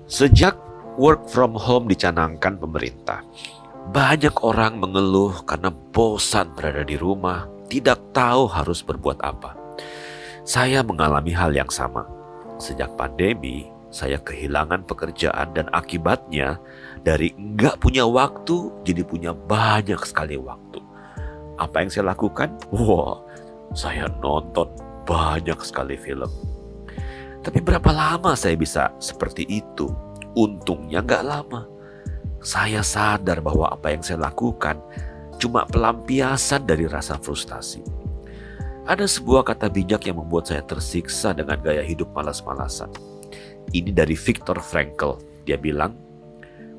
Sejak work from home dicanangkan pemerintah, banyak orang mengeluh karena bosan berada di rumah, tidak tahu harus berbuat apa. Saya mengalami hal yang sama. Sejak pandemi, saya kehilangan pekerjaan dan akibatnya dari nggak punya waktu jadi punya banyak sekali waktu. Apa yang saya lakukan? Wah, saya nonton banyak sekali film. Tapi berapa lama saya bisa seperti itu? Untungnya nggak lama. Saya sadar bahwa apa yang saya lakukan cuma pelampiasan dari rasa frustasi. Ada sebuah kata bijak yang membuat saya tersiksa dengan gaya hidup malas-malasan. Ini dari Viktor Frankl. Dia bilang,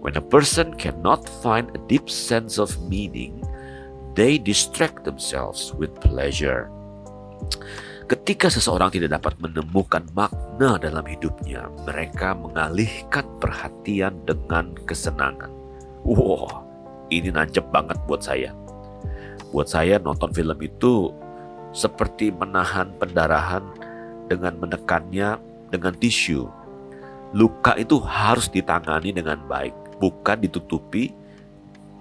"When a person cannot find a deep sense of meaning, they distract themselves with pleasure." Ketika seseorang tidak dapat menemukan makna dalam hidupnya, mereka mengalihkan perhatian dengan kesenangan. Wow, ini nancep banget buat saya. Buat saya nonton film itu seperti menahan pendarahan dengan menekannya dengan tisu. Luka itu harus ditangani dengan baik, bukan ditutupi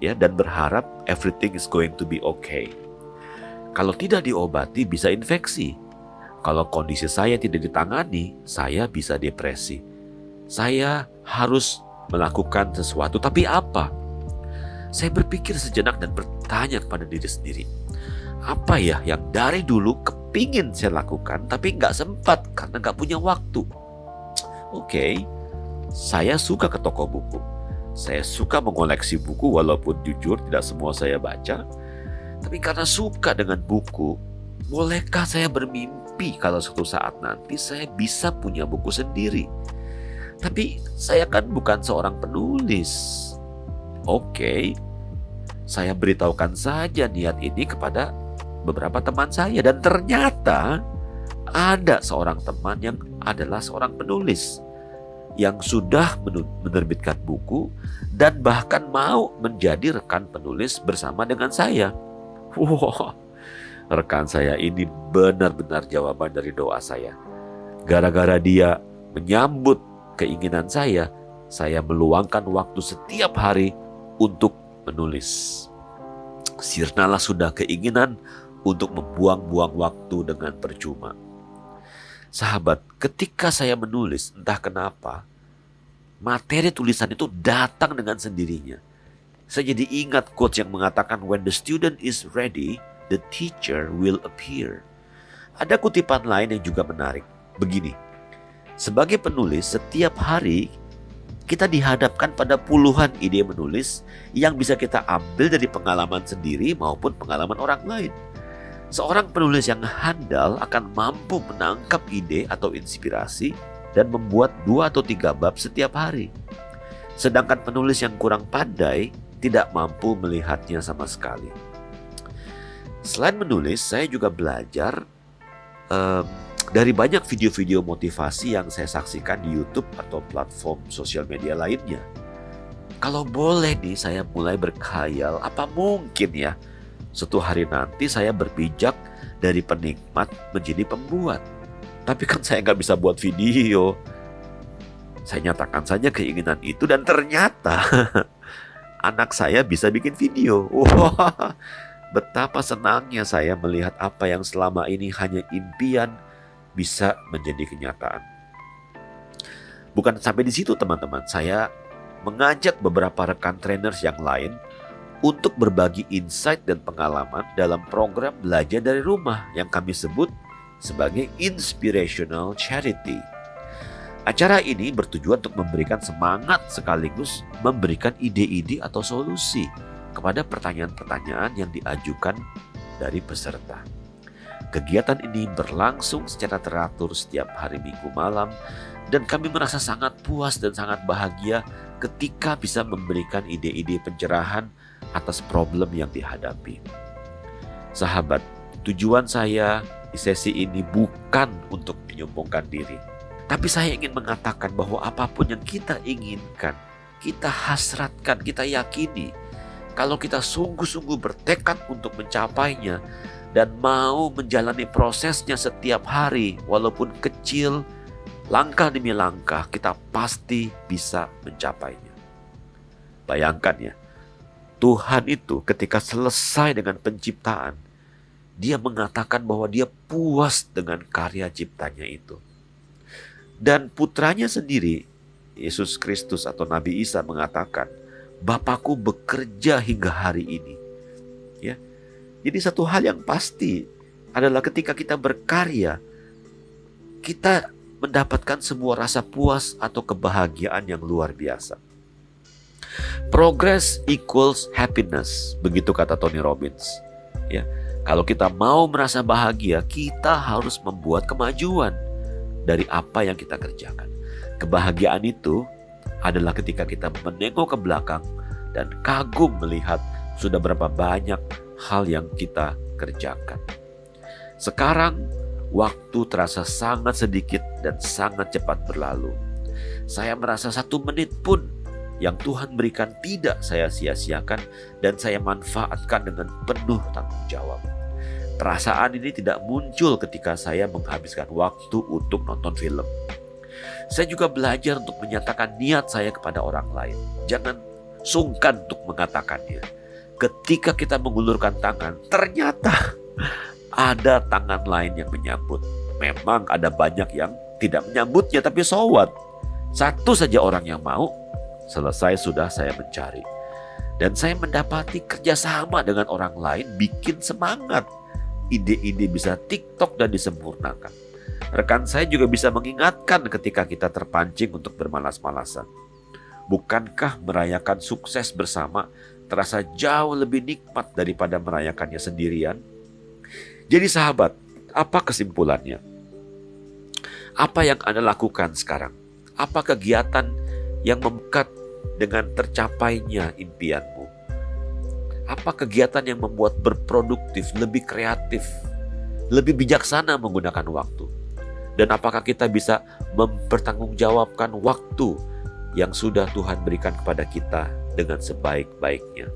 ya dan berharap everything is going to be okay. Kalau tidak diobati bisa infeksi. Kalau kondisi saya tidak ditangani, saya bisa depresi. Saya harus melakukan sesuatu, tapi apa? Saya berpikir sejenak dan bertanya kepada diri sendiri. Apa ya yang dari dulu kepingin saya lakukan, tapi nggak sempat karena nggak punya waktu? Oke, saya suka ke toko buku. Saya suka mengoleksi buku walaupun jujur tidak semua saya baca. Tapi karena suka dengan buku, bolehkah saya bermimpi kalau suatu saat nanti saya bisa punya buku sendiri? Tapi saya kan bukan seorang penulis. Oke, saya beritahukan saja niat ini kepada beberapa teman saya. Dan ternyata ada seorang teman yang adalah seorang penulis yang sudah menerbitkan buku dan bahkan mau menjadi rekan penulis bersama dengan saya. Wow, rekan saya ini benar-benar jawaban dari doa saya. Gara-gara dia menyambut keinginan saya meluangkan waktu setiap hari untuk menulis. Sirnalah sudah keinginan untuk membuang-buang waktu dengan percuma. Sahabat, ketika saya menulis, entah kenapa, materi tulisan itu datang dengan sendirinya. Saya jadi ingat quotes yang mengatakan, "When the student is ready, the teacher will appear." Ada kutipan lain yang juga menarik. Begini, sebagai penulis, setiap hari kita dihadapkan pada puluhan ide menulis yang bisa kita ambil dari pengalaman sendiri maupun pengalaman orang lain. Seorang penulis yang handal akan mampu menangkap ide atau inspirasi dan membuat 2 atau 3 bab setiap hari. Sedangkan penulis yang kurang pandai tidak mampu melihatnya sama sekali. Selain menulis, saya juga belajar dari banyak video-video motivasi yang saya saksikan di YouTube atau platform sosial media lainnya. Kalau boleh nih, saya mulai berkhayal, apa mungkin ya suatu hari nanti saya berpijak dari penikmat menjadi pembuat. Tapi kan saya nggak bisa buat video. Saya nyatakan saja keinginan itu dan ternyata anak saya bisa bikin video. Wah, betapa senangnya saya melihat apa yang selama ini hanya impian bisa menjadi kenyataan. Bukan sampai di situ teman-teman, saya mengajak beberapa rekan trainers yang lain untuk berbagi insight dan pengalaman dalam program belajar dari rumah yang kami sebut sebagai Inspirational Charity. Acara ini bertujuan untuk memberikan semangat sekaligus memberikan ide-ide atau solusi kepada pertanyaan-pertanyaan yang diajukan dari peserta. Kegiatan ini berlangsung secara teratur setiap hari Minggu malam dan kami merasa sangat puas dan sangat bahagia ketika bisa memberikan ide-ide pencerahan atas problem yang dihadapi. Sahabat, tujuan saya di sesi ini bukan untuk menyombongkan diri, tapi saya ingin mengatakan bahwa apapun yang kita inginkan, kita hasratkan, kita yakini, kalau kita sungguh-sungguh bertekad untuk mencapainya dan mau menjalani prosesnya setiap hari, walaupun kecil, langkah demi langkah kita pasti bisa mencapainya. Bayangkan ya, Tuhan itu ketika selesai dengan penciptaan, dia mengatakan bahwa dia puas dengan karya ciptanya itu. Dan putranya sendiri, Yesus Kristus atau Nabi Isa mengatakan, Bapakku bekerja hingga hari ini. Ya. Jadi satu hal yang pasti adalah ketika kita berkarya, kita mendapatkan sebuah rasa puas atau kebahagiaan yang luar biasa. Progress equals happiness, begitu kata Tony Robbins. Ya, kalau kita mau merasa bahagia, kita harus membuat kemajuan dari apa yang kita kerjakan. Kebahagiaan itu adalah ketika kita menengok ke belakang dan kagum melihat sudah berapa banyak hal yang kita kerjakan. Sekarang waktu terasa sangat sedikit dan sangat cepat berlalu. Saya merasa 1 menit pun yang Tuhan berikan tidak saya sia-siakan dan saya manfaatkan dengan penuh tanggung jawab. Perasaan ini tidak muncul ketika saya menghabiskan waktu untuk nonton film. Saya juga belajar untuk menyatakan niat saya kepada orang lain. Jangan sungkan untuk mengatakannya. Ketika kita mengulurkan tangan, ternyata ada tangan lain yang menyambut. Memang ada banyak yang tidak menyambutnya, tapi so what? Satu saja orang yang mau, selesai sudah saya mencari. Dan saya mendapati kerjasama dengan orang lain bikin semangat. Ide-ide bisa TikTok dan disempurnakan. Rekan saya juga bisa mengingatkan ketika kita terpancing untuk bermalas-malasan. Bukankah merayakan sukses bersama terasa jauh lebih nikmat daripada merayakannya sendirian? Jadi sahabat, apa kesimpulannya? Apa yang Anda lakukan sekarang? Apa kegiatan yang membuat dengan tercapainya impianmu? Apa kegiatan yang membuat berproduktif, lebih kreatif, lebih bijaksana menggunakan waktu? Dan apakah kita bisa mempertanggungjawabkan waktu yang sudah Tuhan berikan kepada kita dengan sebaik-baiknya?